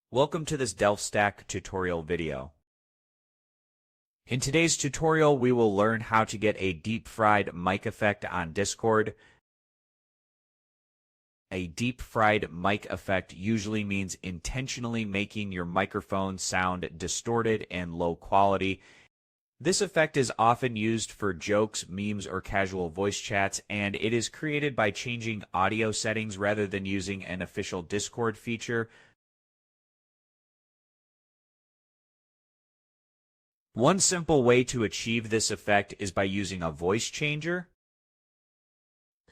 Welcome to this Stack tutorial video. In today's tutorial, we will learn how to get a deep-fried mic effect on Discord. A deep-fried mic effect usually means intentionally making your microphone sound distorted and low quality. This effect is often used for jokes, memes, or casual voice chats, and it is created by changing audio settings rather than using an official Discord feature. One simple way to achieve this effect is by using a voice changer.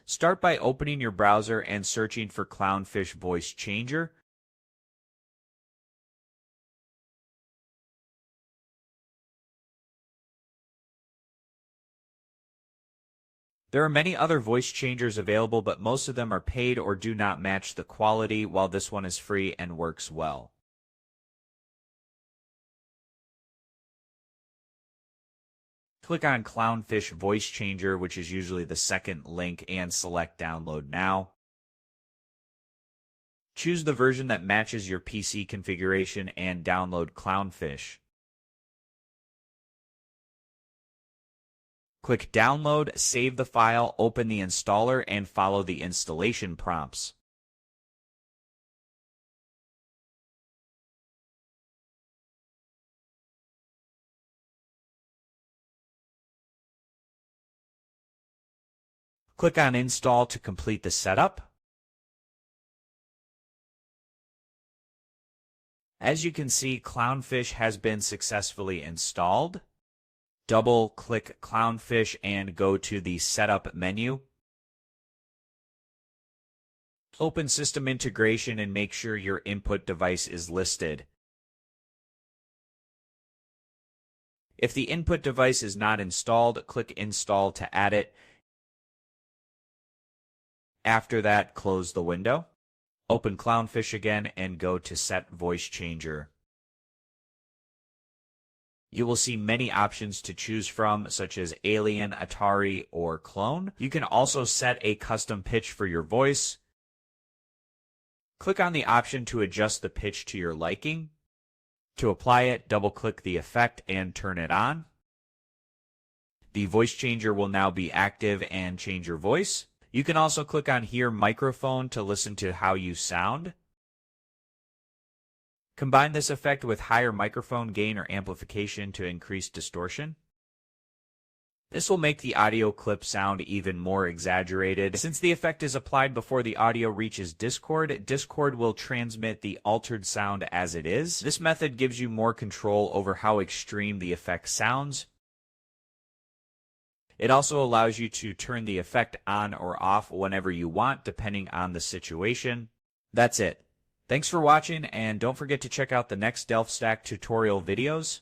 Start by opening your browser and searching for Clownfish Voice Changer. There are many other voice changers available, but most of them are paid or do not match the quality, while this one is free and works well. Click on Clownfish Voice Changer, which is usually the second link, and select Download Now. Choose the version that matches your PC configuration and download Clownfish. Click Download, save the file, open the installer, and follow the installation prompts. Click on Install to complete the setup. As you can see, Clownfish has been successfully installed. Double-click Clownfish and go to the Setup menu. Open System Integration and make sure your input device is listed. If the input device is not installed, click Install to add it. After that, close the window. Open Clownfish again and go to Set Voice Changer. You will see many options to choose from, such as Alien, Atari, or Clone. You can also set a custom pitch for your voice. Click on the option to adjust the pitch to your liking. To apply it, double-click the effect and turn it on. The voice changer will now be active and change your voice. You can also click on Hear Microphone to listen to how you sound. Combine this effect with higher microphone gain or amplification to increase distortion. This will make the audio clip sound even more exaggerated. Since the effect is applied before the audio reaches Discord, Discord will transmit the altered sound as it is. This method gives you more control over how extreme the effect sounds. It also allows you to turn the effect on or off whenever you want, depending on the situation. That's it. Thanks for watching, and don't forget to check out the next Stack tutorial videos.